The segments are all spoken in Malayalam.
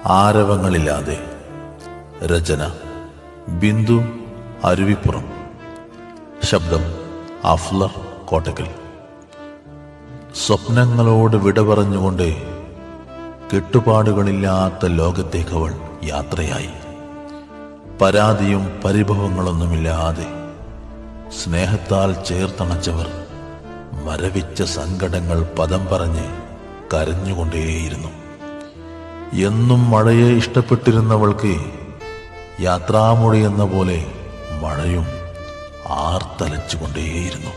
ആരവങ്ങളില്ലാതെ. രചന ബിന്ദു അരുവിപ്പുറം. ശബ്ദം അഫ്ലർ കോട്ടക്കൽ. സ്വപ്നങ്ങളോട് വിട പറഞ്ഞുകൊണ്ട് കെട്ടുപാടുകളില്ലാത്ത ലോകത്തേക്കവൾ യാത്രയായി. പരാതിയും പരിഭവങ്ങളൊന്നുമില്ലാതെ സ്നേഹത്താൽ ചേർത്തണച്ചവർ മരവിച്ച സങ്കടങ്ങൾ പദം പറഞ്ഞ് കരഞ്ഞുകൊണ്ടേയിരുന്നു. എന്നും മഴയെ ഇഷ്ടപ്പെട്ടിരുന്നവൾക്ക് യാത്രാമൊഴി എന്ന പോലെ മഴയും ആർത്തലച്ചുകൊണ്ടേയിരുന്നു.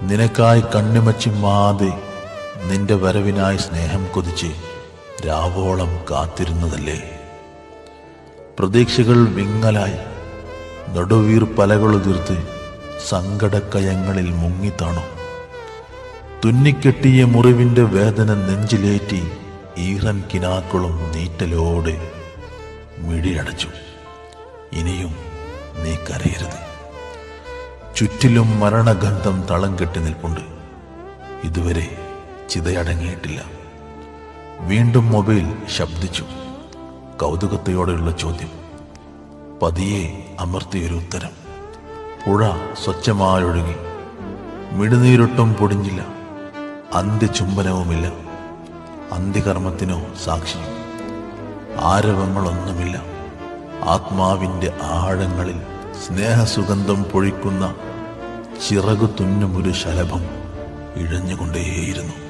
നിനക്കായി കണ്ണിമച്ചിമ്മാതെ നിന്റെ വരവിനായി സ്നേഹം കൊതിച്ച് രാവോളം കാത്തിരുന്നതല്ലേ. പ്രതീക്ഷകൾ വിങ്ങലായി നടുവീർ പലകളുതിർത്ത് സങ്കടക്കയങ്ങളിൽ മുങ്ങിത്താണു. തുന്നിക്കെട്ടിയ മുറിവിന്റെ വേദന നെഞ്ചിലേറ്റി ഈറൻ കിനാക്കളും നീറ്റലോടെ മിഴിയടച്ചു. ഇനിയും നീ കരയരുത്. ചുറ്റിലും മരണഗന്ധം തളം കെട്ടി നിൽപ്പുണ്ട്. ഇതുവരെ ചിതയടങ്ങിയിട്ടില്ല. വീണ്ടും മൊബൈൽ ശബ്ദിച്ചു. കൗതുകത്തോടെയുള്ള ചോദ്യം. പതിയെ അമർത്തിയൊരു ഉത്തരം. പുഴ സ്വച്ഛമായൊഴുകി. മിടുനീരൊട്ടും പൊടിഞ്ഞില്ല. അന്ത്യചുംബനവുമില്ല. അന്ത്യകർമ്മത്തിനോ സാക്ഷിയും. ആരവങ്ങളൊന്നുമില്ല. ആത്മാവിൻ്റെ ആഴങ്ങളിൽ സ്നേഹസുഗന്ധം പൊഴിക്കുന്ന ചിറകു തുന്നുമൊരു ശലഭം ഇഴഞ്ഞുകൊണ്ടേയിരുന്നു.